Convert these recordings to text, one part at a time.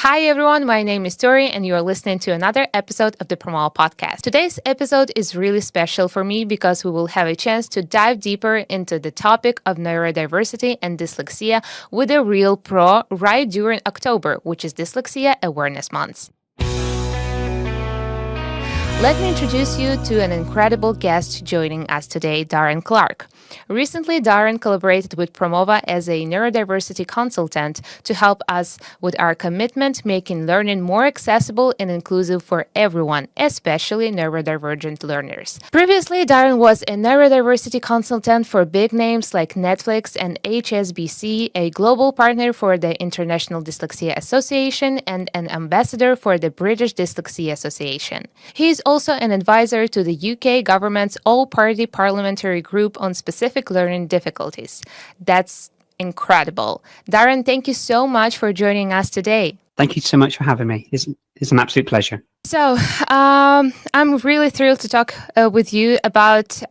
Hi everyone, my name is Tori and you are listening to another episode of the Promova podcast. Today's episode is really special for me because we will have a chance to dive deeper into the topic of neurodiversity and dyslexia with a real pro right during October, which is Dyslexia Awareness Month. Let me introduce you to an incredible guest joining us today, Darren Clark. Recently, Darren collaborated with Promova as a neurodiversity consultant to help us with our commitment making learning more accessible and inclusive for everyone, especially neurodivergent learners. Previously, Darren was a neurodiversity consultant for big names like Netflix and HSBC, a global partner for the International Dyslexia Association, and an ambassador for the British Dyslexia Association. He is also an advisor to the UK government's All-Party Parliamentary Group on specific learning difficulties. That's incredible. Darren, thank you so much for joining us today. Thank you so much for having me. It's an absolute pleasure. So, I'm really thrilled to talk with you about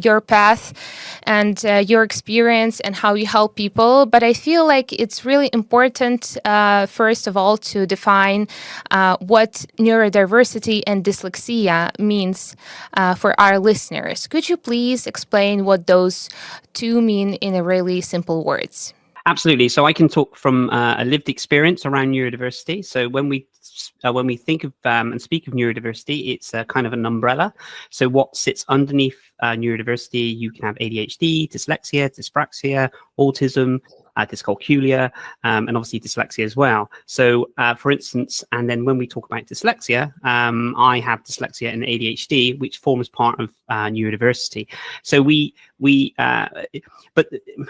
your path and your experience and how you help people. But I feel like it's really important, first of all, to define what neurodiversity and dyslexia means for our listeners. Could you please explain what those two mean in a really simple words? Absolutely. So I can talk from a lived experience around neurodiversity. So when we think of and speak of neurodiversity, it's kind of an umbrella. So what sits underneath neurodiversity, you can have ADHD, dyslexia, dyspraxia, autism, dyscalculia, and obviously dyslexia as well. So for instance, and then when we talk about dyslexia, I have dyslexia and ADHD, which forms part of neurodiversity. So but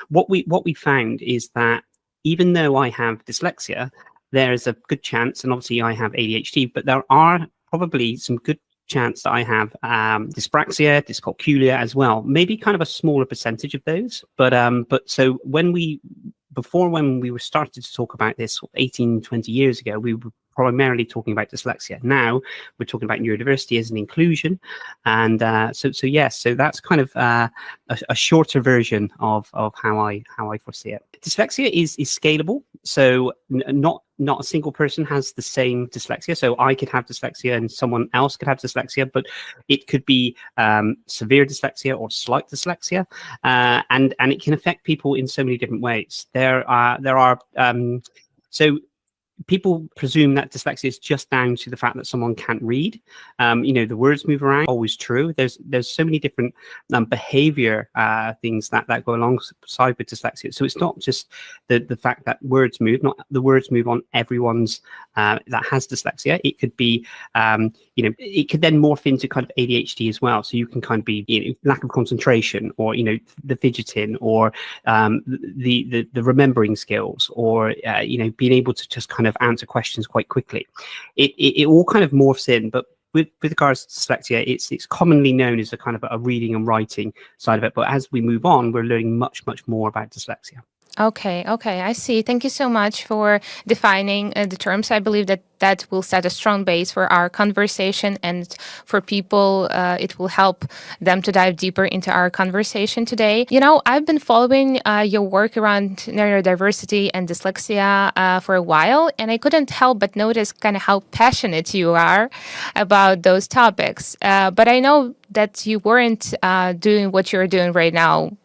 what we found is that even though I have dyslexia, there is a good chance, and obviously I have ADHD, but there are probably some good chance that I have dyspraxia, dyscalculia as well. Maybe kind of a smaller percentage of those, but so when we were started to talk about this 18, 20 years ago, we were primarily talking about dyslexia. Now we're talking about neurodiversity as an inclusion, and so that's kind of a shorter version of how I foresee it. Dyslexia is scalable, so not a single person has the same dyslexia. So I could have dyslexia and someone else could have dyslexia, but it could be severe dyslexia or slight dyslexia, and it can affect people in so many different ways. So people presume that dyslexia is just down to the fact that someone can't read. The words move around. Always true. There's so many different behavior things that go alongside with dyslexia. So it's not just the fact that words move. Not the words move on everyone's that has dyslexia. It could be it could then morph into kind of ADHD as well. So you can kind of be lack of concentration, or the fidgeting, or the remembering skills, or being able to just kind of answer questions quite quickly. It all kind of morphs in, but with regards to dyslexia, it's commonly known as a kind of a reading and writing side of it. But as we move on, we're learning much more about dyslexia. Okay, I see. Thank you so much for defining the terms. I believe that will set a strong base for our conversation, and for people, it will help them to dive deeper into our conversation today. I've been following your work around neurodiversity and dyslexia for a while, and I couldn't help but notice kind of how passionate you are about those topics. But I know that you weren't doing what you're doing right now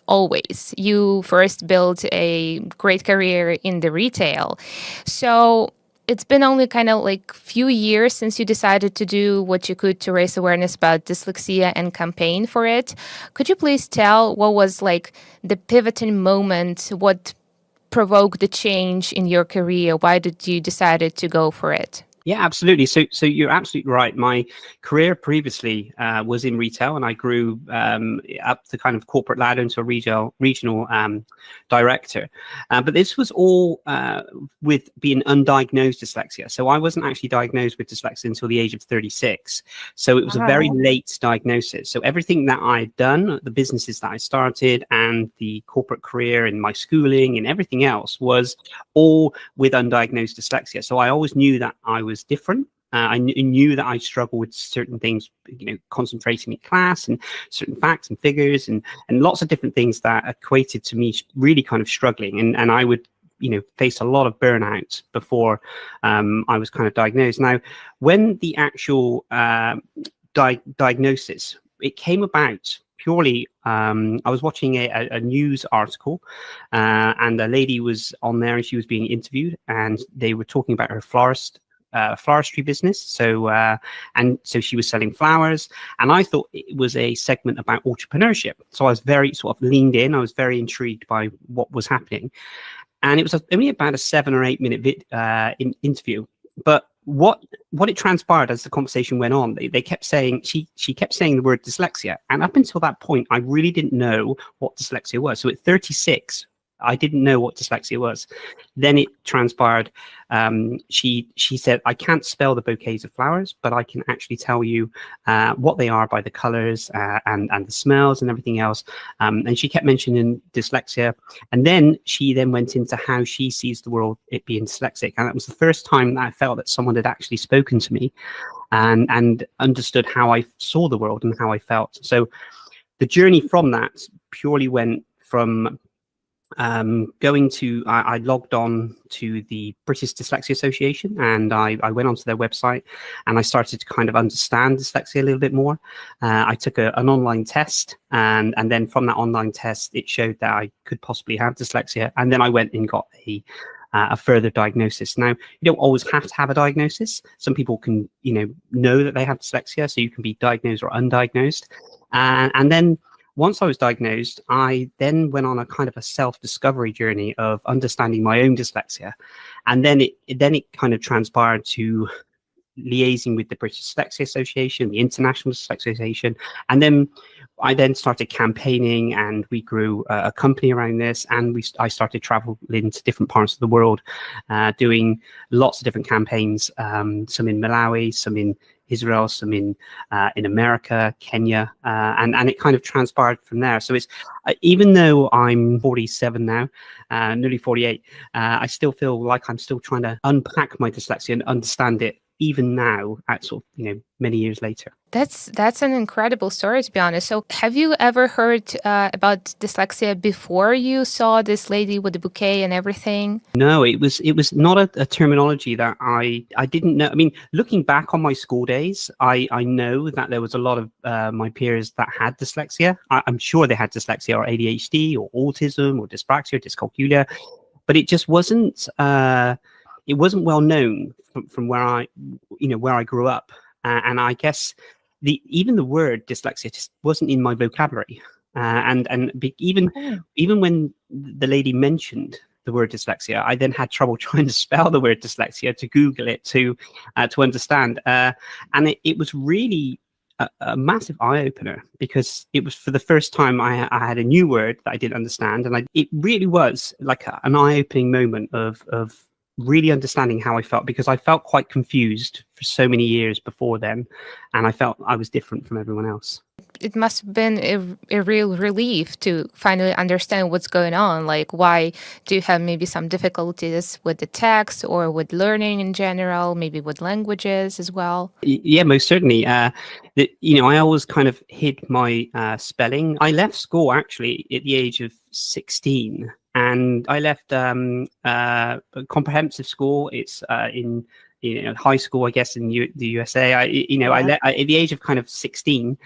always. You first built a great career in the retail. So it's been only kind of like few years since you decided to do what you could to raise awareness about dyslexia and campaign for it. Could you please tell what was like the pivoting moment? What provoked the change in your career? Why did you decide to go for it? Yeah, absolutely. So you're absolutely right. My career previously was in retail, and I grew up the kind of corporate ladder into a regional director. But this was all with being undiagnosed dyslexia. So I wasn't actually diagnosed with dyslexia until the age of 36. So it was a very late diagnosis. So everything that I'd done, the businesses that I started, and the corporate career, and my schooling, and everything else was all with undiagnosed dyslexia. So I always knew that I was different. I knew that I struggled with certain things, concentrating in class, and certain facts and figures, and lots of different things that equated to me really kind of struggling. And I would faced a lot of burnout before I was kind of diagnosed. Now, when the actual diagnosis, it came about purely, I was watching a news article, and a lady was on there and she was being interviewed, and they were talking about her floristry business. So she was selling flowers, and I thought it was a segment about entrepreneurship. So I was very sort of leaned in. I was very intrigued by what was happening, and it was only about a 7 or 8 minute interview. But what it transpired as the conversation went on, they kept saying, she kept saying the word dyslexia, and up until that point, I really didn't know what dyslexia was. So at 36. I didn't know what dyslexia was. Then it transpired. She said, I can't spell the bouquets of flowers, but I can actually tell you what they are by the colors and the smells and everything else. And she kept mentioning dyslexia. And then she went into how she sees the world, it being dyslexic. And that was the first time that I felt that someone had actually spoken to me and understood how I saw the world and how I felt. So the journey from that purely went from I logged on to the British Dyslexia Association, and I went onto their website, and I started to kind of understand dyslexia a little bit more. I took an online test, and then from that online test, it showed that I could possibly have dyslexia. And then I went and got a further diagnosis. Now, you don't always have to have a diagnosis. Some people can, know that they have dyslexia, so you can be diagnosed or undiagnosed. And then once I was diagnosed, I then went on a kind of a self-discovery journey of understanding my own dyslexia. And then it kind of transpired to liaising with the British Dyslexia Association, the International Dyslexia Association. And then I started campaigning, and we grew a company around this, and I started traveling to different parts of the world, doing lots of different campaigns, some in Malawi, some in Israel, some in America, Kenya, and it kind of transpired from there. So it's even though I'm 47 now, nearly 48, I still feel like I'm still trying to unpack my dyslexia and understand it even now at sort of, many years later. That's an incredible story, to be honest. So have you ever heard about dyslexia before you saw this lady with the bouquet and everything? No, it was not a terminology that I didn't know. I mean, looking back on my school days, I know that there was a lot of my peers that had dyslexia. I'm sure they had dyslexia or ADHD or autism or dyspraxia or dyscalculia, but it just wasn't well known from where I grew up. And I guess even the word dyslexia just wasn't in my vocabulary. Even when the lady mentioned the word dyslexia, I then had trouble trying to spell the word dyslexia, to Google it, to understand. And it was really a massive eye-opener, because it was for the first time I had a new word that I didn't understand. And it really was like an eye-opening moment of really understanding how I felt, because I felt quite confused for so many years before then, and I felt I was different from everyone else. It must have been a real relief to finally understand what's going on. Like, why do you have maybe some difficulties with the text or with learning in general, maybe with languages as well? Yeah, most certainly. I always kind of hid my spelling. I left school actually at the age of 16, and I left comprehensive school. It's in high school, I guess, in the USA. I left at the age of kind of 16,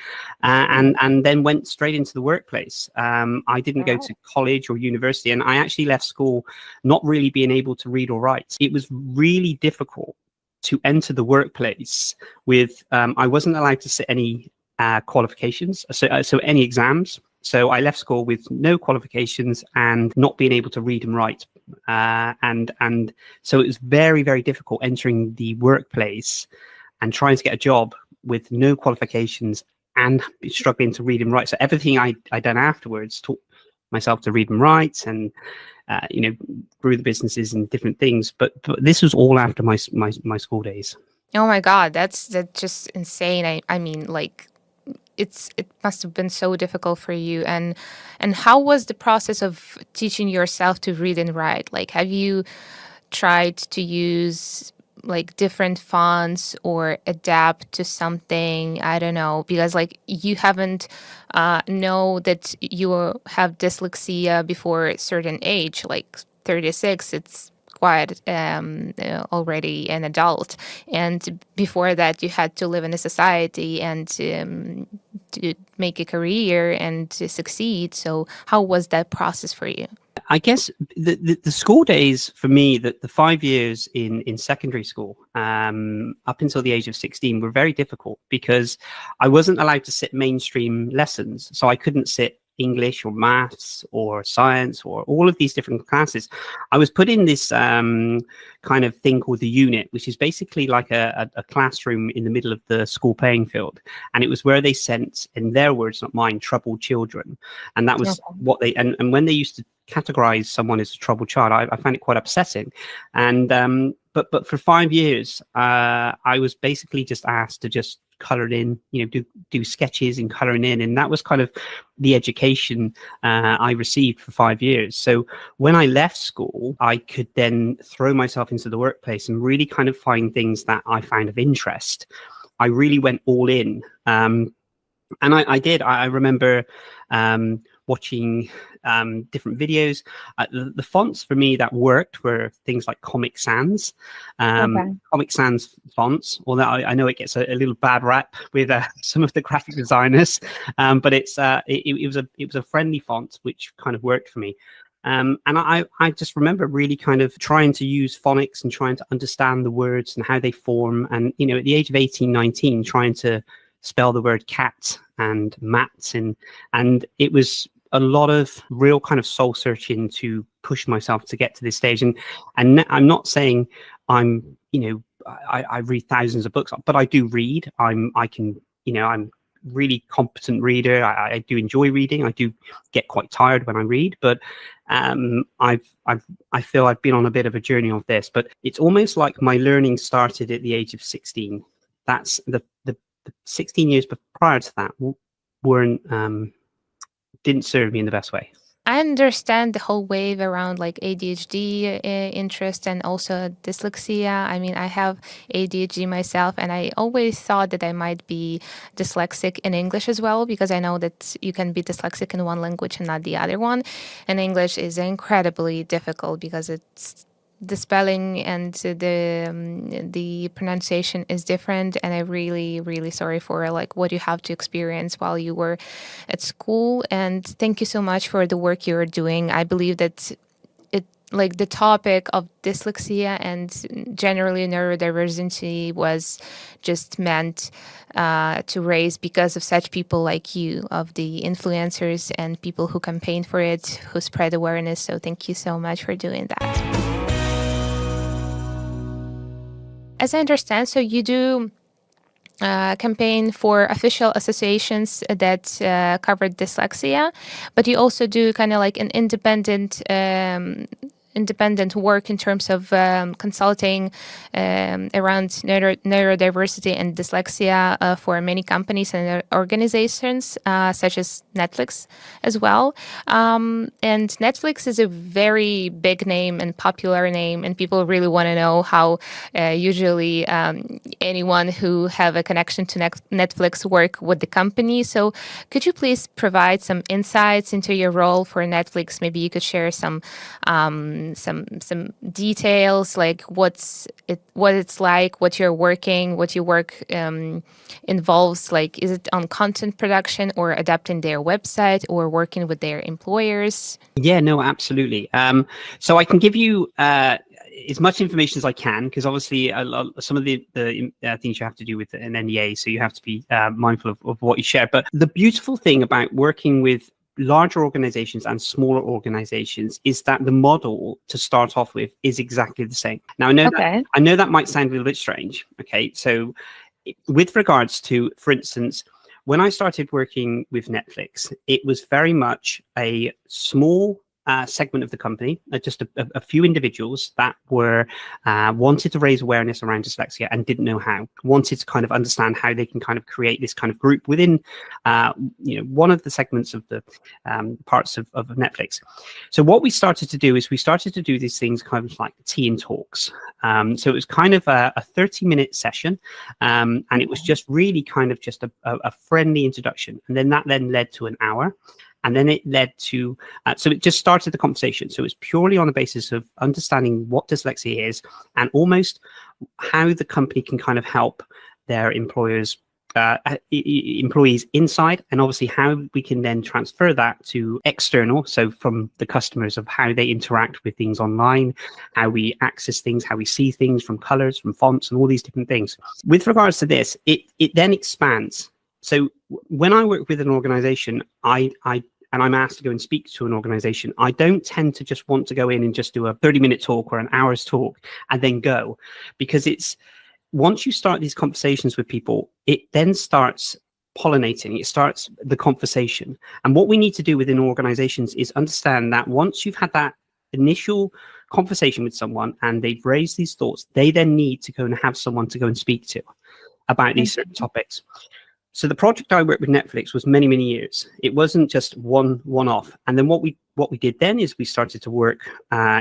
and then went straight into the workplace. I didn't go to college or university, and I actually left school not really being able to read or write. It was really difficult to enter the workplace with. I wasn't allowed to sit any qualifications, so any exams. So I left school with no qualifications and not being able to read and write. And so it was very, very difficult entering the workplace and trying to get a job with no qualifications and struggling to read and write. So everything I done afterwards taught myself to read and write, and grew the businesses and different things. But this was all after my school days. Oh my God, that's just insane. I mean, like, it must have been so difficult for you. And how was the process of teaching yourself to read and write? Like, have you tried to use like different fonts or adapt to something? I don't know, because like you haven't know that you have dyslexia before a certain age, like 36, it's quite already an adult. And before that, you had to live in a society and to make a career and to succeed. So how was that process for you? I guess the school days for me, the 5 years in secondary school, up until the age of 16, were very difficult because I wasn't allowed to sit mainstream lessons. So I couldn't sit English or maths or science or all of these different classes. I was put in this kind of thing called the unit, which is basically like a classroom in the middle of the school playing field. And it was where they sent, in their words, not mine, troubled children. And that was what they, and when they used to categorize someone as a troubled child, I found it quite upsetting. And but for 5 years, I was basically just asked to just color in, do sketches and coloring in, and that was kind of the education I received for 5 years. So when I left school, I could then throw myself into the workplace and really kind of find things that I found of interest. I really went all in, and I did. I remember watching different videos. The fonts for me that worked were things like Comic Sans, Comic Sans fonts. Although I know it gets a little bad rap with some of the graphic designers, but it was a friendly font which kind of worked for me. And I just remember really kind of trying to use phonics and trying to understand the words and how they form. And, at the age of 18, 19, trying to spell the word cat and mats. And it was a lot of real kind of soul searching to push myself to get to this stage. And I'm not saying I'm, I read thousands of books, but I do read. I'm really competent reader. I do enjoy reading. I do get quite tired when I read, but I feel I've been on a bit of a journey of this. But it's almost like my learning started at the age of 16. That's the 16 years prior to that didn't serve me in the best way. I understand the whole wave around like ADHD interest and also dyslexia. I mean, I have ADHD myself, and I always thought that I might be dyslexic in English as well, because I know that you can be dyslexic in one language and not the other one. And English is incredibly difficult because the spelling and the pronunciation is different, and I'm really, really sorry for like what you have to experience while you were at school. And thank you so much for the work you're doing. I believe that the topic of dyslexia and generally neurodiversity was just meant to raise because of such people like you, of the influencers and people who campaign for it, who spread awareness. So thank you so much for doing that. As I understand, so you do campaign for official associations that cover dyslexia, but you also do kind of like an independent work in terms of consulting around neurodiversity and dyslexia for many companies and organizations, such as Netflix as well. And Netflix is a very big name and popular name, and people really want to know how usually anyone who have a connection to Netflix work with the company. So could you please provide some insights into your role for Netflix? Maybe you could share some details, like what it's like, what your work involves. Like, is it on content production or adapting their website or working with their employers? Yeah, no, absolutely. So I can give you as much information as I can, because obviously some of the things you have to do with an NDA, so you have to be mindful of what you share. But the beautiful thing about working with larger organizations and smaller organizations is that the model to start off with is exactly the same. Now, I know that might sound a little bit strange. Okay, so with regards to, for instance, when I started working with Netflix, it was very much a small segment of the company, just a few individuals that were wanted to raise awareness around dyslexia and didn't know how, wanted to kind of understand how they can kind of create this kind of group within one of the segments of the parts of Netflix. So what we started to do is we started to do these things kind of like tea and talks. So it was kind of a 30-minute session, and it was just really kind of just a friendly introduction, and then that led to an hour. And then it led to, so it just started the conversation. So it's purely on the basis of understanding what dyslexia is and almost how the company can kind of help their employees inside, and obviously how we can then transfer that to external, so from the customers, of how they interact with things online, how we access things, how we see things, from colors, from fonts, and all these different things. With regards to this, it then expands. So when I work with an organization, and I'm asked to go and speak to an organization, I don't tend to just want to go in and just do a 30-minute talk or an hour's talk and then go, because it's, once you start these conversations with people, it then starts pollinating, it starts the conversation. And what we need to do within organizations is understand that once you've had that initial conversation with someone and they've raised these thoughts, they then need to go and have someone to go and speak to about these certain topics. So the project I worked with Netflix was many, many years. It wasn't just one-off. And then what we did then is we started to work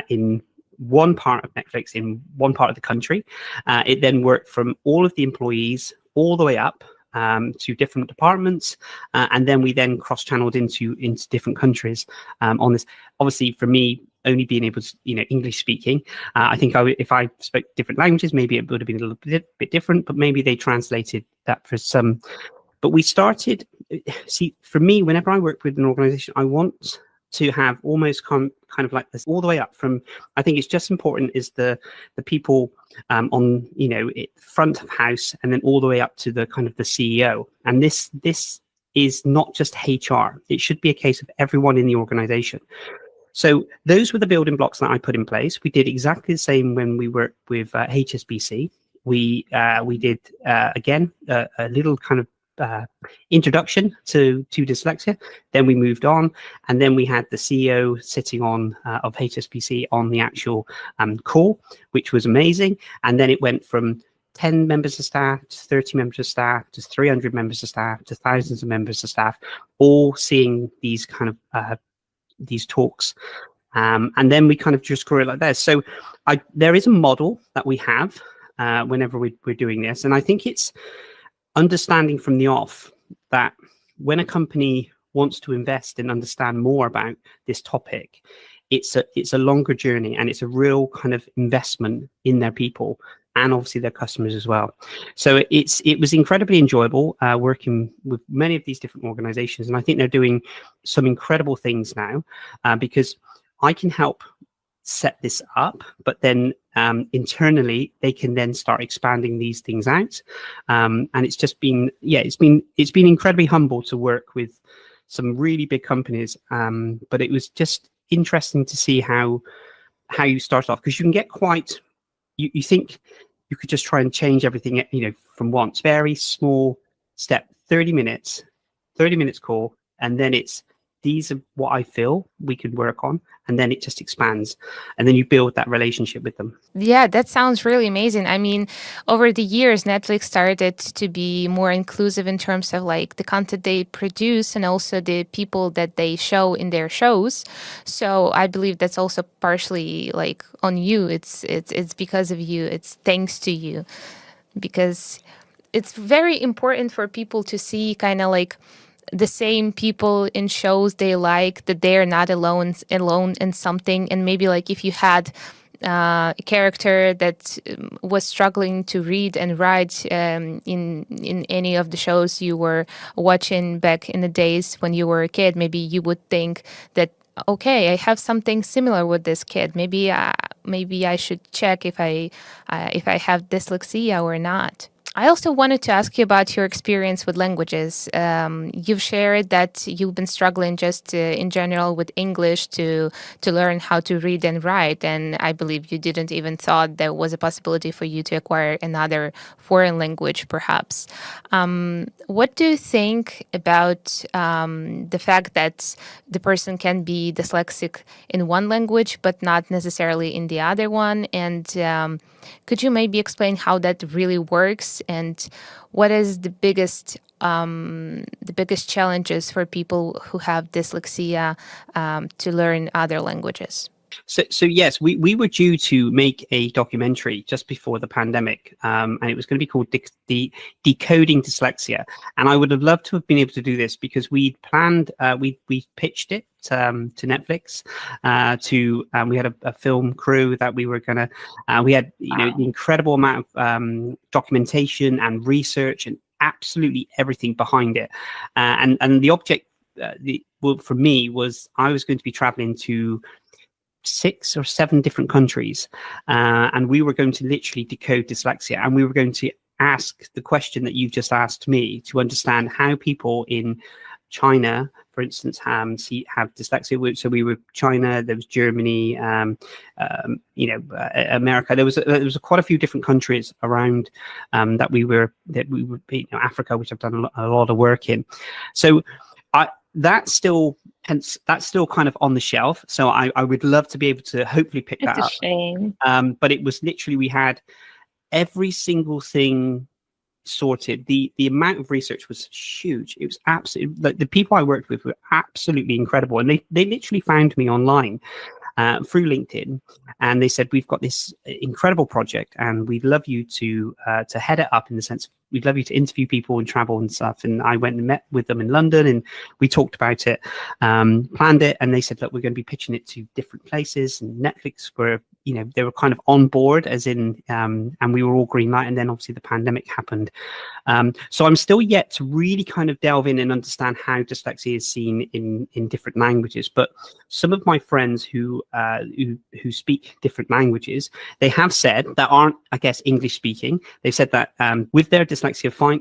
in one part of Netflix in one part of the country. It then worked from all of the employees all the way up to different departments, and then we then cross-channeled into different countries on this. Obviously, for me, only being able to, English speaking, I think if I spoke different languages, maybe it would have been a little bit different, but maybe they translated that for some. But we started, see, for me, whenever I work with an organization, I want to have almost kind of like this all the way up from, I think it's just important is the people on, front of house, and then all the way up to the kind of the CEO. And this is not just HR. It should be a case of everyone in the organization. So those were the building blocks that I put in place. We did exactly the same when we worked with HSBC. We did, again, a little kind of introduction to dyslexia. Then we moved on, and then we had the CEO sitting on of HSBC on the actual call, which was amazing. And then it went from 10 members of staff to 30 members of staff to 300 members of staff to thousands of members of staff, all seeing these kind of these talks. And then we kind of just grew it like that. So there is a model that we have whenever we're doing this, and I think it's understanding from the off that when a company wants to invest and understand more about this topic, it's a longer journey, and it's a real kind of investment in their people and obviously their customers as well. So it was incredibly enjoyable working with many of these different organizations, and I think they're doing some incredible things now because I can help set this up, but then internally they can then start expanding these things out, and it's just been it's been incredibly humble to work with some really big companies, but it was just interesting to see how you start off, because you can get quite you think you could just try and change everything from once, very small step, 30 minutes call, and then it's these are what I feel we could work on, and then it just expands, and then you build that relationship with them. Yeah, that sounds really amazing. I mean, over the years, Netflix started to be more inclusive in terms of like the content they produce and also the people that they show in their shows. So I believe that's also partially like on you. It's because of you. It's thanks to you, because it's very important for people to see kind of like the same people in shows they like, that they're not alone in something. And maybe like if you had a character that was struggling to read and write in any of the shows you were watching back in the days when you were a kid, maybe you would think that, okay, I have something similar with this kid. Maybe I should check if I have dyslexia or not. I also wanted to ask you about your experience with languages. You've shared that you've been struggling just in general with English to learn how to read and write, and I believe you didn't even thought there was a possibility for you to acquire another foreign language, perhaps. What do you think about the fact that the person can be dyslexic in one language but not necessarily in the other one? And could you maybe explain how that really works, and what is the biggest challenges for people who have dyslexia to learn other languages? So yes, we were due to make a documentary just before the pandemic, and it was going to be called the Decoding Dyslexia. And I would have loved to have been able to do this because we planned, we pitched it to Netflix. We had a film crew that we were gonna. We had the incredible amount of documentation and research and absolutely everything behind it, and the object. For me was I was going to be traveling to 6 or 7 different countries, and we were going to literally decode dyslexia, and we were going to ask the question that you've just asked me to understand how people in China, for instance, have dyslexia. So we were China, there was Germany, America. There was quite a few different countries around that we were Africa, which I've done a lot of work in. So that's still kind of on the shelf. So I would love to be able to hopefully pick that up. It's a shame. But it was literally, we had every single thing sorted. The amount of research was huge. It was absolutely, like, the people I worked with were absolutely incredible. And they literally found me online through LinkedIn, and they said, we've got this incredible project and we'd love you to head it up, in the sense we'd love you to interview people and travel and stuff. And I went and met with them in London and we talked about it, planned it, and they said, look, we're going to be pitching it to different places. And Netflix were, they were kind of on board, as in, and we were all green light. And then obviously the pandemic happened. So I'm still yet to really kind of delve in and understand how dyslexia is seen in different languages. But some of my friends who speak different languages, they have said, that aren't, I guess, English speaking, they've said that with their dyslexia,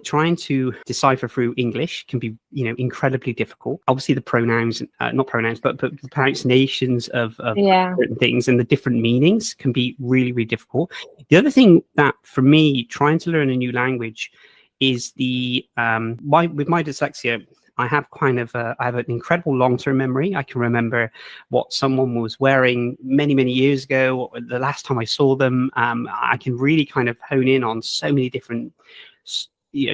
trying to decipher through English can be, incredibly difficult. Obviously the pronouns, not pronouns, but the pronunciations of certain things and the different meanings can be really, really difficult. The other thing that, for me, trying to learn a new language is with my dyslexia, I have I have an incredible long-term memory. I can remember what someone was wearing many, many years ago, or the last time I saw them. I can really kind of hone in on so many different,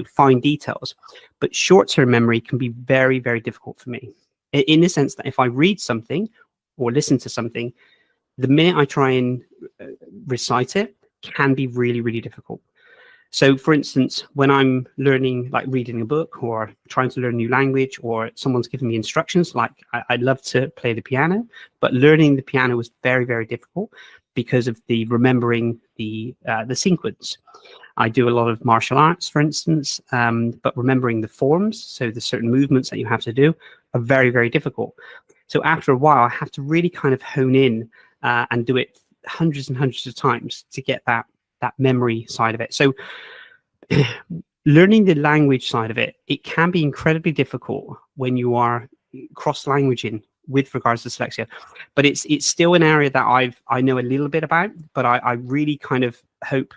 fine details. But short-term memory can be very, very difficult for me, in the sense that if I read something or listen to something, the minute I try and recite it can be really, really difficult. So, for instance, when I'm learning, like reading a book or trying to learn a new language, or someone's giving me instructions, like I love to play the piano, but learning the piano was very, very difficult because of the remembering the sequence. I do a lot of martial arts, for instance, but remembering the forms, so the certain movements that you have to do, are very, very difficult. So after a while, I have to really kind of hone in and do it hundreds and hundreds of times to get that memory side of it. So learning the language side of it, it can be incredibly difficult when you are cross-languaging with regards to dyslexia, but it's still an area that I know a little bit about, but I really kind of hope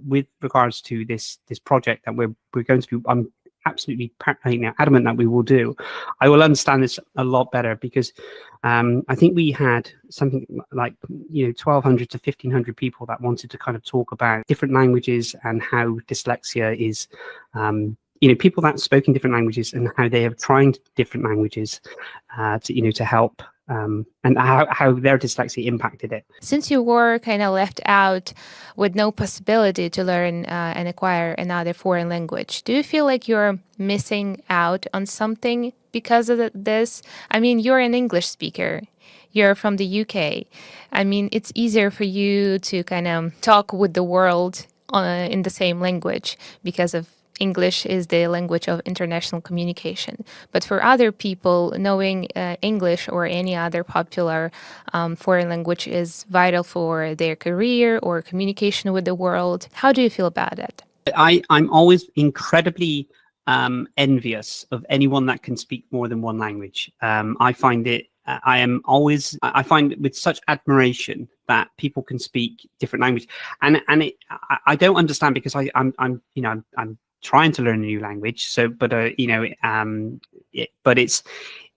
with regards to this project that we're going to do, I'm absolutely adamant that we will do, I will understand this a lot better, because I think we had something like 1,200 to 1,500 people that wanted to kind of talk about different languages and how dyslexia is, people that spoke in different languages and how they are trying different languages to help, and how their dyslexia impacted it. Since you were kind of left out with no possibility to learn and acquire another foreign language, do you feel like you're missing out on something because of this? I mean, you're an English speaker. You're from the UK. I mean, it's easier for you to kind of talk with the world in the same language because of English is the language of international communication. But for other people, knowing English or any other popular foreign language is vital for their career or communication with the world. How do you feel about it? I'm always incredibly envious of anyone that can speak more than one language. I find with such admiration that people can speak different languages, and I don't understand, because I'm trying to learn a new language. So, but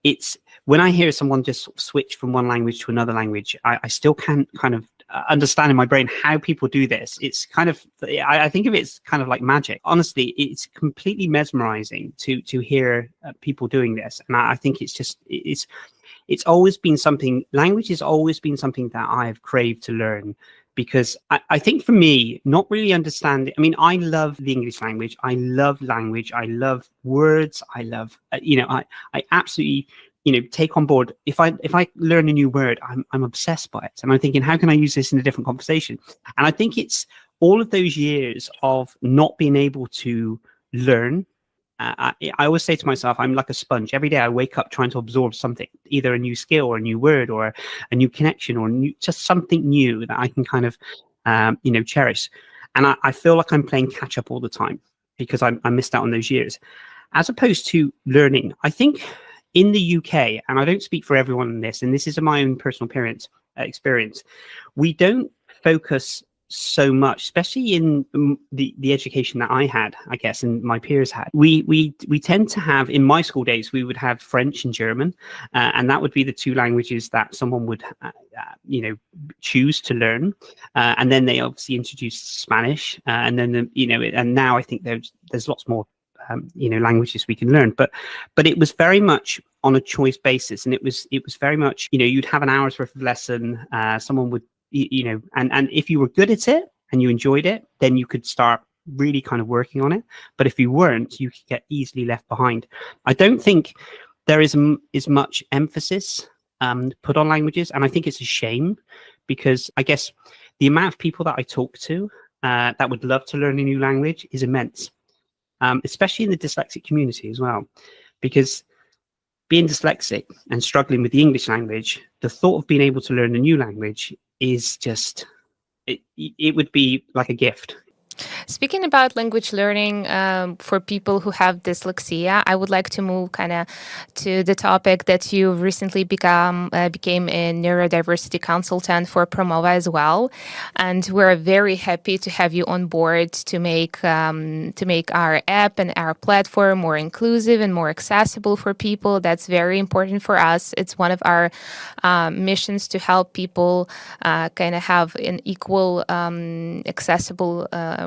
it's when I hear someone just switch from one language to another language, I still can't kind of understand in my brain how people do this. It's kind of, I think of it as kind of like magic. Honestly, it's completely mesmerizing to hear people doing this, and I think it's it's always been something, language has always been something that I've craved to learn. Because I think for me, not really understanding, I mean, I love the English language. I love language. I love words. I love, I absolutely, take on board. If I learn a new word, I'm obsessed by it. And I'm thinking, how can I use this in a different conversation? And I think it's all of those years of not being able to learn. I always say to myself, I'm like a sponge. Every day I wake up trying to absorb something, either a new skill or a new word or a new connection or just something new that I can kind of, cherish. And I feel like I'm playing catch up all the time because I missed out on those years. As opposed to learning, I think in the UK, and I don't speak for everyone in this, and this is my own personal experience, we don't focus so much, especially in the education that I had, I guess, and my peers had. We tend to have, in my school days, we would have French and German, and that would be the two languages that someone would, choose to learn. And then they obviously introduced Spanish, and then and now I think there's lots more, languages we can learn. But it was very much on a choice basis, and it was very much, you'd have an hour's worth of lesson. Someone would, and if you were good at it and you enjoyed it, then you could start really kind of working on it. But if you weren't, you could get easily left behind. I don't think there is much emphasis put on languages, and I think it's a shame, because I guess the amount of people that I talk to that would love to learn a new language is immense, especially in the dyslexic community as well, because being dyslexic and struggling with the English language, the thought of being able to learn a new language is just, it would be like a gift. Speaking about language learning for people who have dyslexia, I would like to move kind of to the topic that you recently became a neurodiversity consultant for Promova as well, and we're very happy to have you on board to make our app and our platform more inclusive and more accessible for people. That's very important for us. It's one of our missions to help people kind of have an equal, accessible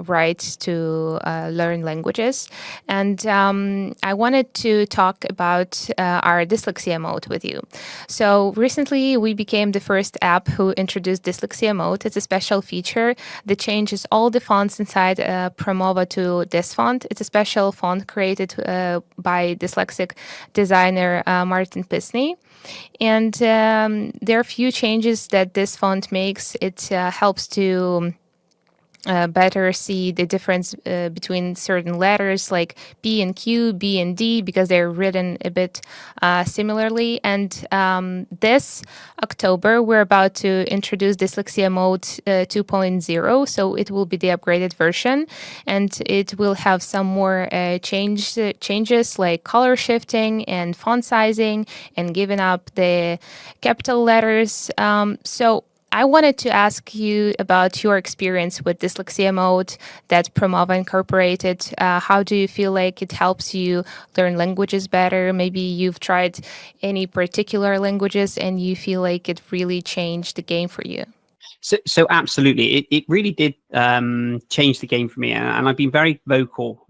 rights to learn languages. And I wanted to talk about our dyslexia mode with you. So recently we became the first app who introduced dyslexia mode. It's a special feature that changes all the fonts inside Promova to this font. It's a special font created by dyslexic designer Martin Pisney. And there are a few changes that this font makes. It helps to better see the difference between certain letters like P and Q, B and D, because they're written a bit similarly. And this October, we're about to introduce Dyslexia Mode 2.0, so it will be the upgraded version, and it will have some more changes like color shifting and font sizing and giving up the capital letters. So I wanted to ask you about your experience with Dyslexia Mode that Promova incorporated. How do you feel like it helps you learn languages better? Maybe you've tried any particular languages and you feel like it really changed the game for you. So absolutely, it really did change the game for me, and I've been very vocal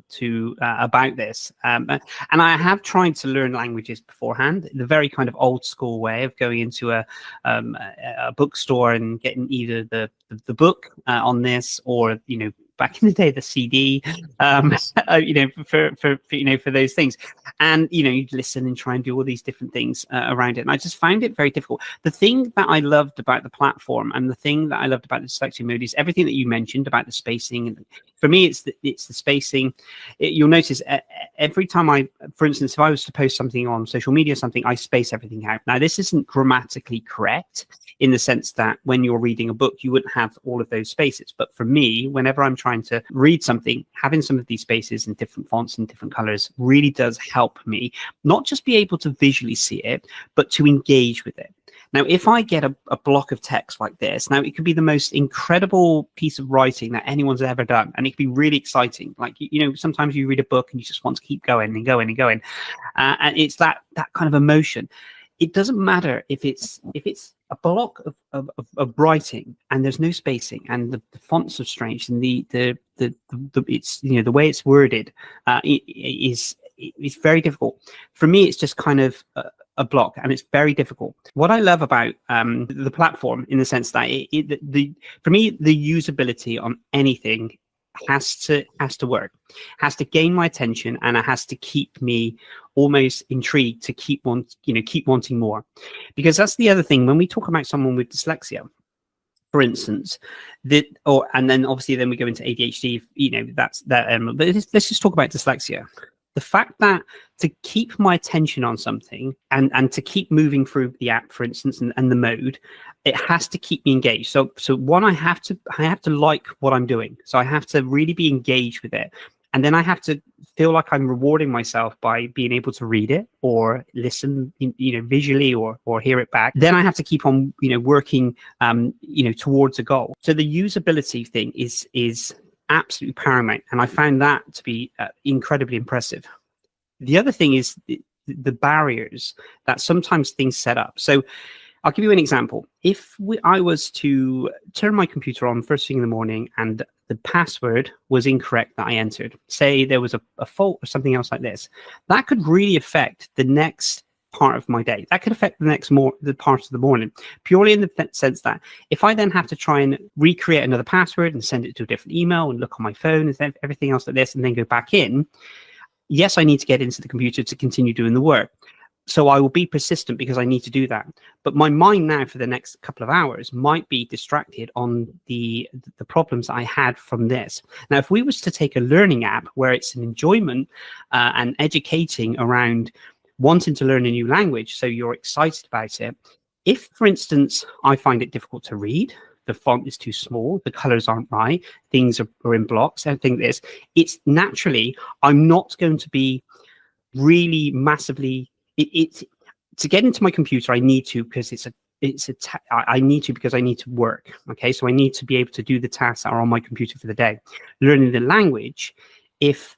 about this. And I have tried to learn languages beforehand, the very kind of old school way of going into a bookstore and getting either the book on this, or back in the day, the CD, for those things. And, you'd listen and try and do all these different things around it. And I just found it very difficult. The thing that I loved about the platform, and the thing that I loved about the dyslexia mode, is everything that you mentioned about the spacing. And for me, it's the spacing. You'll notice every time for instance, if I was to post something on social media, I space everything out. Now, this isn't grammatically correct in the sense that when you're reading a book, you wouldn't have all of those spaces. But for me, whenever I'm trying to read something, having some of these spaces in different fonts and different colors really does help me not just be able to visually see it, but to engage with it. Now, if I get a block of text like this, now it could be the most incredible piece of writing that anyone's ever done, and it could be really exciting. Like, sometimes you read a book and you just want to keep going and going and going, and it's that kind of emotion. It doesn't matter if it's a block of writing and there's no spacing, and the fonts are strange, and the it's the way it's worded is very difficult. For me, it's just kind of a block, and it's very difficult. What I love about the platform, in the sense that for me, the usability on anything has to work, has to gain my attention, and it has to keep me almost intrigued to keep wanting more. Because that's the other thing when we talk about someone with dyslexia, for instance, and then obviously then we go into ADHD, that's that element. But let's just talk about dyslexia. The fact that to keep my attention on something and to keep moving through the app, for instance, and the mode, it has to keep me engaged. So one, I have to like what I'm doing. So I have to really be engaged with it. And then I have to feel like I'm rewarding myself by being able to read it or listen, visually or hear it back. Then I have to keep on, working, towards a goal. So the usability thing is absolutely paramount, and I found that to be incredibly impressive. The other thing is the barriers that sometimes things set up. So I'll give you an example. If I was to turn my computer on first thing in the morning and the password was incorrect that I entered, say there was a fault or something else like this, that could really affect the next part of my day. That could affect the parts of the morning, purely in the sense that if I then have to try and recreate another password and send it to a different email and look on my phone and everything else like this and then go back in, yes, I need to get into the computer to continue doing the work. So I will be persistent because I need to do that. But my mind now for the next couple of hours might be distracted on the problems I had from this. Now, if we was to take a learning app where it's an enjoyment and educating around wanting to learn a new language, so you're excited about it. If, for instance, I find it difficult to read, the font is too small, the colors aren't right, things are in blocks, everything like this, it's naturally, I'm not going to be really massively, to get into my computer, I need to, because I need to because I need to work. Okay, so I need to be able to do the tasks that are on my computer for the day. Learning the language, if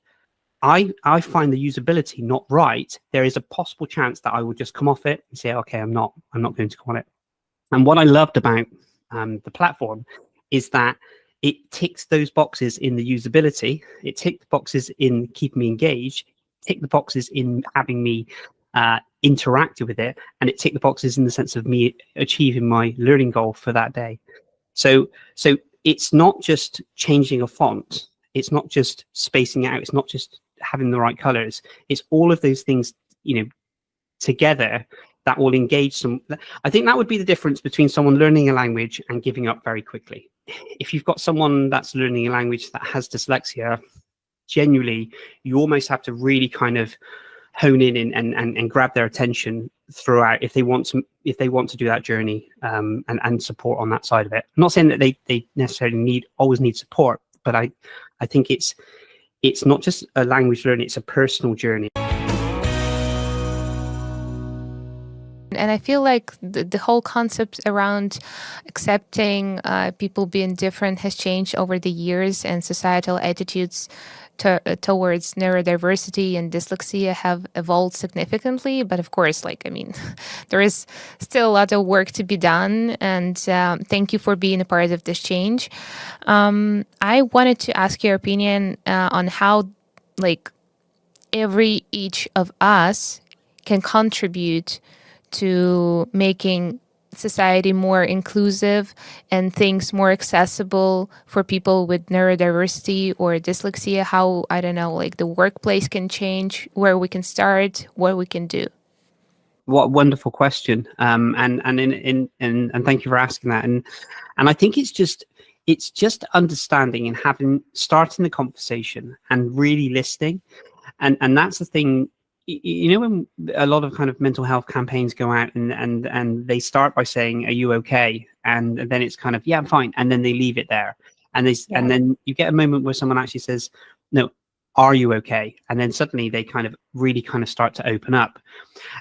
I find the usability not right, there is a possible chance that I will just come off it and say, okay, I'm not going to go on it. And what I loved about the platform is that it ticks those boxes in the usability. It ticked the boxes in keeping me engaged, ticked the boxes in having me interacted with it, and it ticked the boxes in the sense of me achieving my learning goal for that day. So it's not just changing a font, it's not just spacing out, it's not just having the right colors, it's all of those things together that will engage some. I think that would be the difference between someone learning a language and giving up very quickly. If you've got someone that's learning a language that has dyslexia, genuinely you almost have to really kind of hone in and grab their attention throughout if they want to do that journey, and support on that side of it. I'm not saying that they necessarily always need support, but I think it's not just a language learning, it's a personal journey. And I feel like the whole concept around accepting people being different has changed over the years, and societal attitudes towards neurodiversity and dyslexia have evolved significantly. But of course, there is still a lot of work to be done. And thank you for being a part of this change. I wanted to ask your opinion on how, each of us can contribute to making society more inclusive and things more accessible for people with neurodiversity or dyslexia. How, the workplace can change, where we can start, what we can do. What a wonderful question. And thank you for asking that. And I think it's just understanding and starting the conversation and really listening. And that's the thing. When a lot of kind of mental health campaigns go out and they start by saying, are you okay? And then it's kind of, yeah, I'm fine. And then they leave it there. And and then you get a moment where someone actually says, no, are you okay? And then suddenly they really start to open up.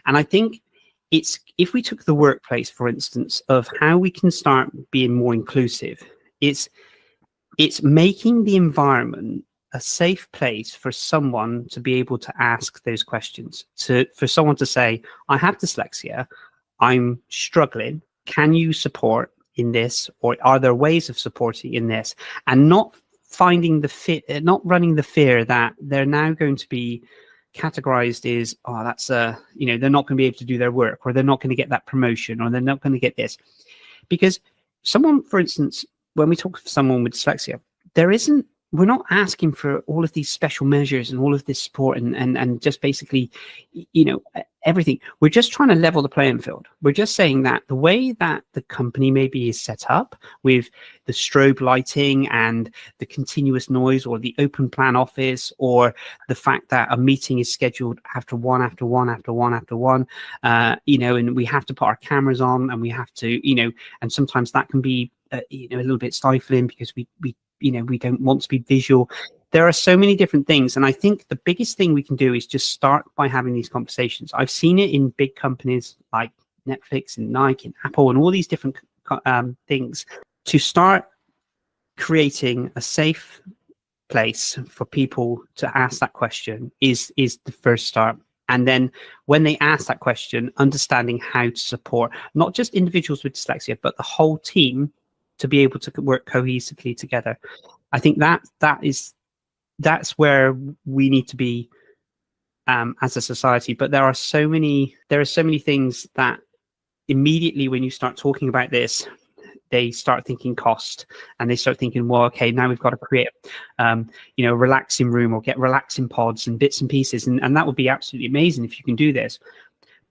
And I think if we took the workplace, for instance, of how we can start being more inclusive, it's making the environment a safe place for someone to be able to ask those questions, for someone to say, I have dyslexia, I'm struggling, can you support in this, or are there ways of supporting in this? And not finding not running the fear that they're now going to be categorized as, oh, that's they're not going to be able to do their work, or they're not going to get that promotion, or they're not going to get this. Because someone, for instance, when we talk to someone with dyslexia, we're not asking for all of these special measures and all of this support and just basically, everything. We're just trying to level the playing field. We're just saying that the way that the company maybe is set up, with the strobe lighting and the continuous noise, or the open plan office, or the fact that a meeting is scheduled after one, and we have to put our cameras on, and we have to, and sometimes that can be, a little bit stifling because we don't want to be visual. There are so many different things. And I think the biggest thing we can do is just start by having these conversations. I've seen it in big companies like Netflix and Nike and Apple and all these different things. To start creating a safe place for people to ask that question is the first start. And then when they ask that question, understanding how to support not just individuals with dyslexia, but the whole team to be able to work cohesively together. I think that's where we need to be as a society. But there are so many things that immediately when you start talking about this, they start thinking cost, and they start thinking, well, okay, now we've got to create a relaxing room, or get relaxing pods and bits and pieces, and that would be absolutely amazing if you can do this.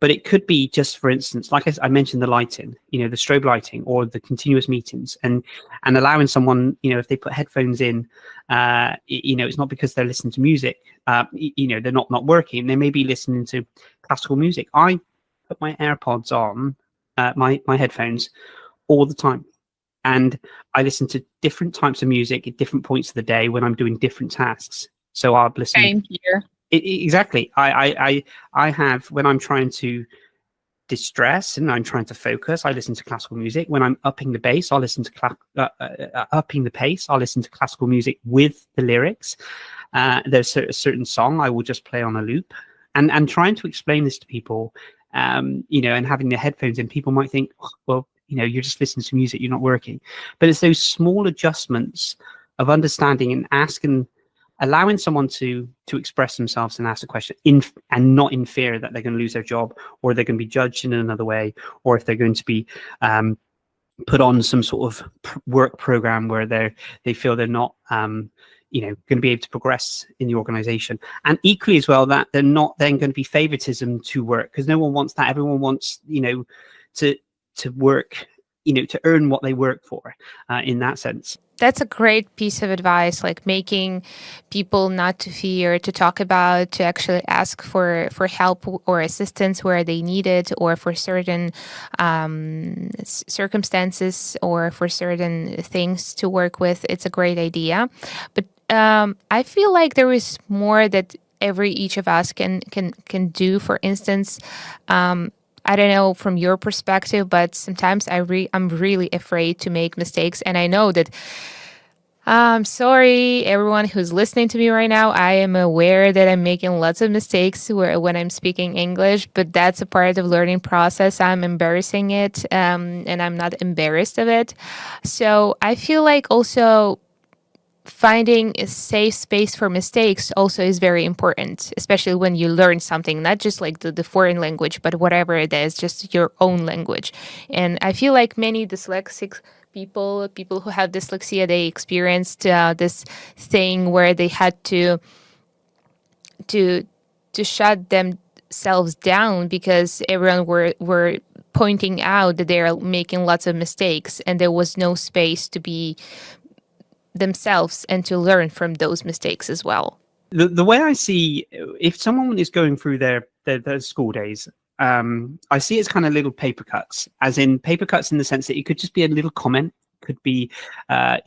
But it could be just, for instance, like I mentioned, the lighting, the strobe lighting, or the continuous meetings, and allowing someone, if they put headphones in, it's not because they're listening to music, they're not working. They may be listening to classical music. I put my AirPods on, my headphones, all the time, and I listen to different types of music at different points of the day when I'm doing different tasks. So I'll listen. Same here. Exactly. I have, when I'm trying to distress and I'm trying to focus, I listen to classical music. When I'm upping the bass, I'll listen to upping the pace. I'll listen to classical music with the lyrics. There's a certain song I will just play on a loop, and trying to explain this to people, and having the headphones in. People might think, well, you're just listening to music, you're not working. But it's those small adjustments of understanding and asking. Allowing someone to express themselves and ask a question and not in fear that they're going to lose their job, or they're going to be judged in another way, or if they're going to be put on some sort of work program where they feel they're not going to be able to progress in the organization. And equally as well, that they're not then going to be favoritism to work, because no one wants that. Everyone wants to work, to earn what they work for, in that sense. That's a great piece of advice, like making people not to fear, to talk about, to actually ask for help or assistance where they need it, or for certain circumstances, or for certain things to work with. It's a great idea. But I feel like there is more that each of us can do. For instance, I don't know from your perspective, but sometimes I'm really afraid to make mistakes. And I know that, sorry, everyone who's listening to me right now, I am aware that I'm making lots of mistakes when I'm speaking English, but that's a part of the learning process. I'm embarrassing it, and I'm not embarrassed of it. So I feel like also finding a safe space for mistakes also is very important, especially when you learn something, not just like the foreign language, but whatever it is, just your own language. And I feel like many dyslexic people who have dyslexia, they experienced this thing where they had to shut themselves down because everyone were pointing out that they're making lots of mistakes, and there was no space to be themselves and to learn from those mistakes as well. The way I see, if someone is going through their school days, I see it's kind of little paper cuts, as in paper cuts in the sense that it could just be a little comment, could be a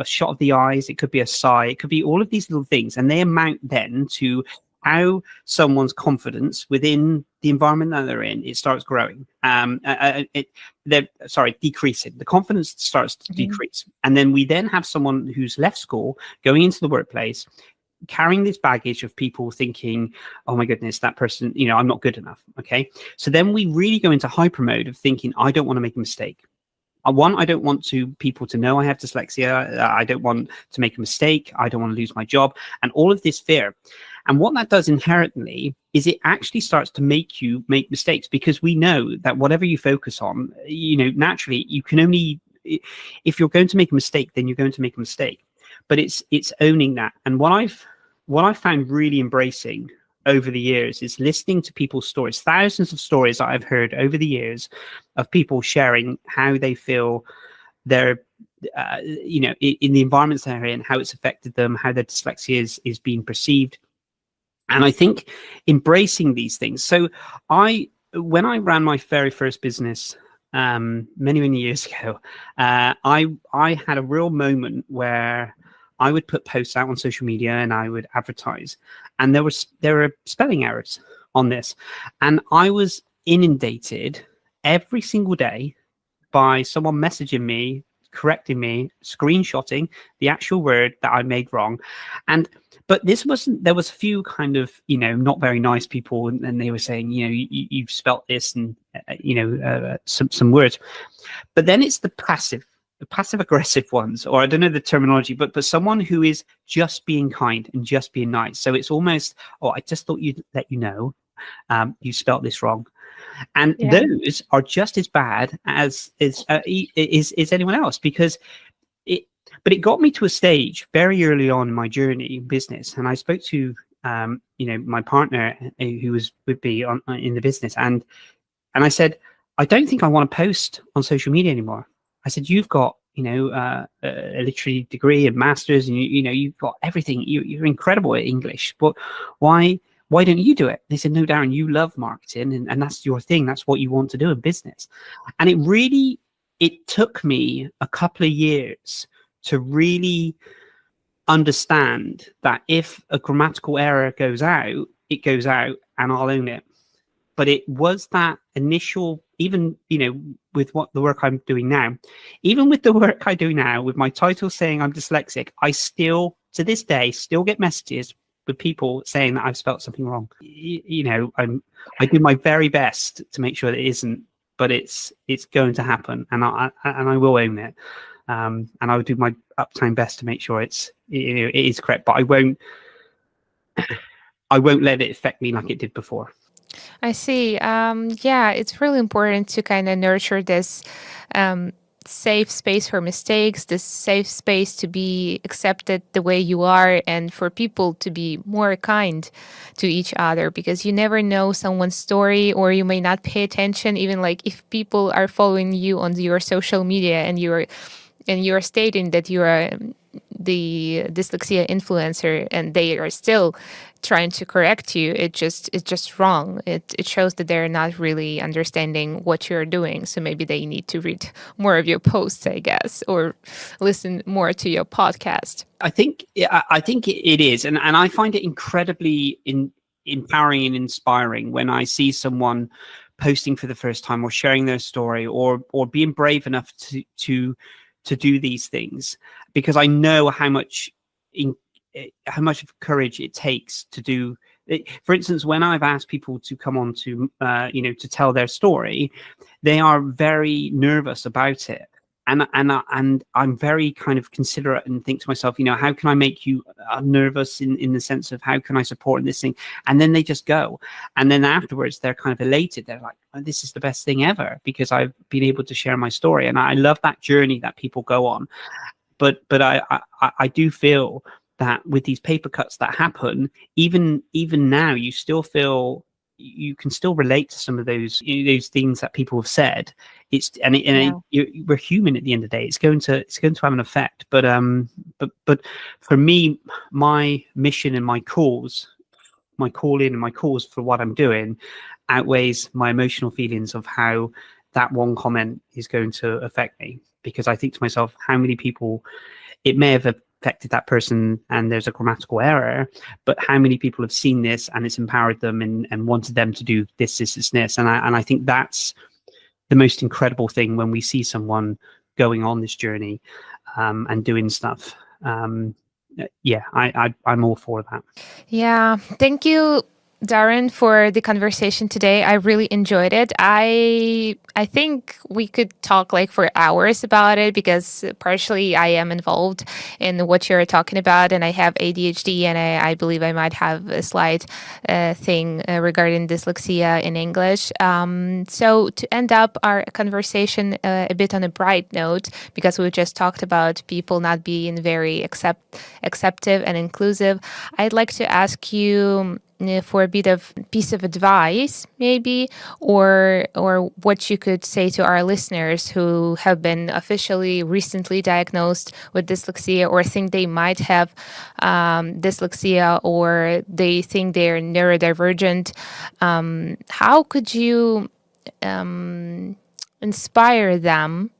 shot of the eyes, it could be a sigh, it could be all of these little things, and they amount then to how someone's confidence within the environment that they're in, it starts growing. Decreasing. The confidence starts to decrease. And then we then have someone who's left school, going into the workplace, carrying this baggage of people thinking, oh my goodness, that person, I'm not good enough. Okay. So then we really go into hyper mode of thinking, I don't want to make a mistake. One, I don't want people to know I have dyslexia. I don't want to make a mistake. I don't want to lose my job, and all of this fear. And what that does inherently is it actually starts to make you make mistakes, because we know that whatever you focus on, naturally you can only, if you're going to make a mistake, then you're going to make a mistake. But it's owning that. And what I've found really embracing over the years is listening to people's stories, thousands of stories that I've heard over the years of people sharing how they feel they're, in the environments they're in, how it's affected them, how their dyslexia is being perceived. And I think embracing these things. So when I ran my very first business many years ago, I had a real moment where I would put posts out on social media and I would advertise, and there were spelling errors on this, and I was inundated every single day by someone messaging me, correcting me, screenshotting the actual word that I made wrong. But this wasn't, there was a few kind of, not very nice people, and they were saying, you've spelt this, and, some words. But then it's the passive aggressive ones, or I don't know the terminology, but someone who is just being kind and just being nice. So it's almost, I just thought you'd let you know, you spelt this wrong. And those are just as bad as is anyone else, because it got me to a stage very early on in my journey in business. And I spoke to, my partner who was with me in the business. And I said, I don't think I want to post on social media anymore. I said, you've got, a literary degree and masters, and you've got everything. You're incredible at English, but why don't you do it? They said, no, Darren, you love marketing, and that's your thing. That's what you want to do in business. And it took me a couple of years to really understand that if a grammatical error goes out, it goes out, and I'll own it. But it was that initial, even, with the work I'm doing now, even with the work I do now, with my title saying I'm dyslexic, I still, to this day, still get messages with people saying that I've spelt something wrong. I do my very best to make sure that it isn't, but it's going to happen, and I will own it. And I will do my uptime best to make sure it is correct, but I won't let it affect me like it did before. I see. It's really important to kind of nurture this safe space for mistakes, this safe space to be accepted the way you are, and for people to be more kind to each other, because you never know someone's story, or you may not pay attention, even like if people are following you on your social media and you're stating that you are the dyslexia influencer, and they are still trying to correct you. It's just wrong. It shows that they're not really understanding what you're doing. So maybe they need to read more of your posts, I guess, or listen more to your podcast. I think it is, and I find it incredibly empowering and inspiring when I see someone posting for the first time, or sharing their story, or being brave enough to do these things, because I know how much of courage it takes to do it. For instance, when I've asked people to come on to to tell their story, they are very nervous about it, and I'm very kind of considerate and think to myself, how can I make you nervous in the sense of how can I support in this thing? And then they just go, and then afterwards they're kind of elated. They're like, oh, this is the best thing ever, because I've been able to share my story. And I love that journey that people go on. But I do feel that with these paper cuts that happen, even now, you still feel you can still relate to some of those things that people have said. We're human at the end of the day. It's going to have an effect. But for me, my mission and my cause, my calling and my cause for what I'm doing outweighs my emotional feelings of how that one comment is going to affect me. Because I think to myself, how many people it may have affected that person, and there's a grammatical error, but how many people have seen this and it's empowered them and wanted them to do this. And I think that's the most incredible thing when we see someone going on this journey and doing stuff. I'm all for that. Yeah, thank you Darren, for the conversation today. I really enjoyed it. I think we could talk like for hours about it because partially I am involved in what you're talking about, and I have ADHD, and I believe I might have a slight thing regarding dyslexia in English. So to end up our conversation a bit on a bright note, because we just talked about people not being very acceptive and inclusive, I'd like to ask you for a bit of piece of advice, maybe, or what you could say to our listeners who have been officially recently diagnosed with dyslexia, or think they might have dyslexia, or they think they're neurodivergent. How could you inspire them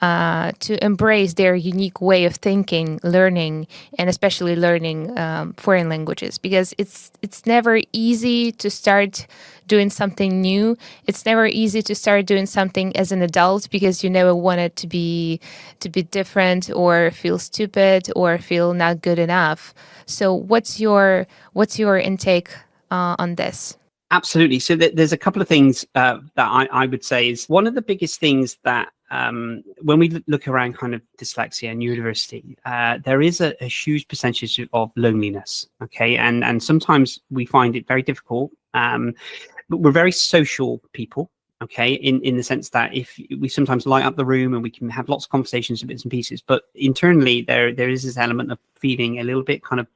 to embrace their unique way of thinking, learning, and especially learning foreign languages? Because it's never easy to start doing something new. It's never easy to start doing something as an adult because you never want it to be different, or feel stupid, or feel not good enough. So what's your intake on this? Absolutely. So there's a couple of things that I would say is one of the biggest things that when we look around kind of dyslexia and neurodiversity, there is a huge percentage of loneliness. Okay. And sometimes we find it very difficult. But we're very social people. Okay. In the sense that if we sometimes light up the room and we can have lots of conversations and bits and pieces, but internally there is this element of feeling a little bit kind of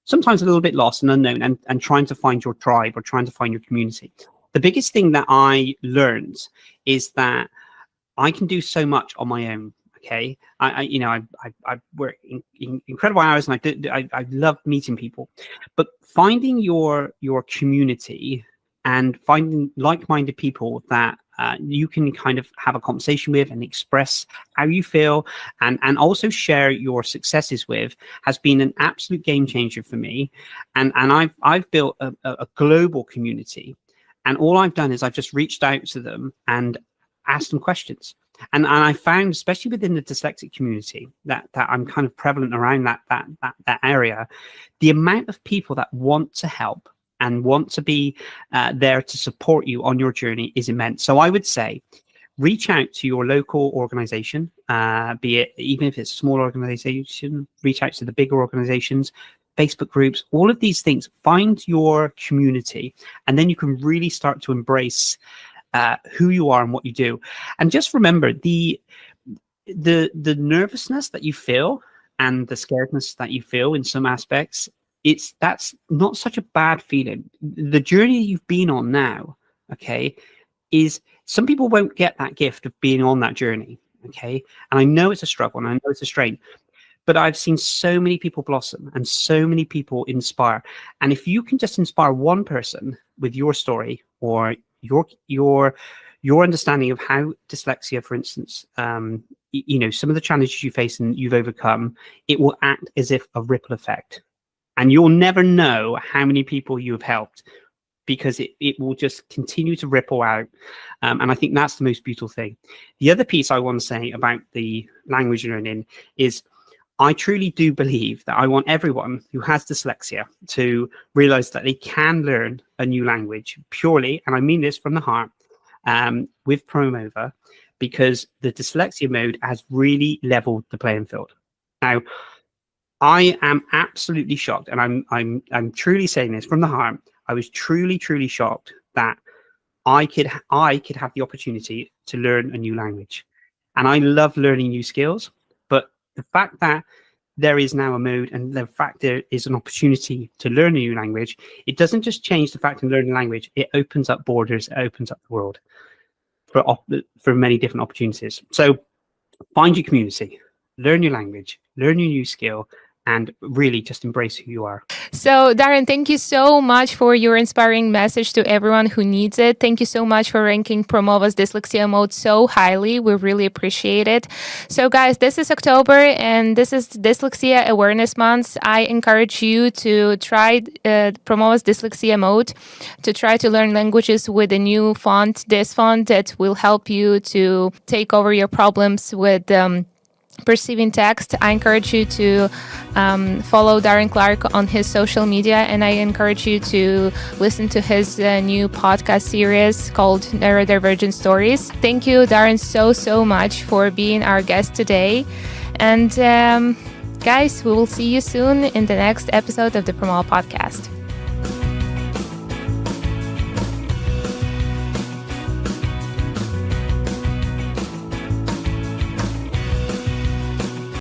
sometimes a little bit lost and unknown, and trying to find your tribe or trying to find your community. The biggest thing that I learned is that I can do so much on my own. Okay. I work in incredible hours, and I love meeting people, but finding your community and finding like-minded people that you can kind of have a conversation with and express how you feel, and also share your successes with, has been an absolute game changer for me. And I've built a global community, and all I've done is I've just reached out to them and asked them questions. And I found, especially within the dyslexic community, that I'm kind of prevalent around that area, the amount of people that want to help and want to be there to support you on your journey is immense. So I would say reach out to your local organization, be it even if it's a small organization, reach out to the bigger organizations, Facebook groups, all of these things. Find your community, and then you can really start to embrace who you are and what you do. And just remember the nervousness that you feel and the scaredness that you feel in some aspects, that's not such a bad feeling. The journey you've been on now, okay, is some people won't get that gift of being on that journey, okay? And I know it's a struggle and I know it's a strain, but I've seen so many people blossom and so many people inspire. And if you can just inspire one person with your story, or your understanding of how dyslexia, for instance, some of the challenges you face and you've overcome, it will act as if a ripple effect. And you'll never know how many people you have helped, because it will just continue to ripple out. And I think that's the most beautiful thing. The other piece I want to say about the language learning is I truly do believe that I want everyone who has dyslexia to realize that they can learn a new language purely, and I mean this from the heart, with Promova, because the dyslexia mode has really leveled the playing field. Now, I am absolutely shocked, and I'm truly saying this from the heart. I was truly shocked that I could have the opportunity to learn a new language, and I love learning new skills. But the fact that there is now a mode, and the fact there is an opportunity to learn a new language, it doesn't just change the fact of learning language. It opens up borders. It opens up the world for many different opportunities. So find your community, learn your language, learn your new skill, and really just embrace who you are. So, Darren, thank you so much for your inspiring message to everyone who needs it. Thank you so much for ranking Promova's dyslexia mode so highly. We really appreciate it. So, guys, this is October, and this is Dyslexia Awareness Month. I encourage you to try Promova's dyslexia mode, to try to learn languages with a new font, this font that will help you to take over your problems with perceiving text, I encourage you to follow Darren Clark on his social media, and I encourage you to listen to his new podcast series called Neurodivergent Stories. Thank you, Darren, so much for being our guest today. And guys, we will see you soon in the next episode of the Promova podcast.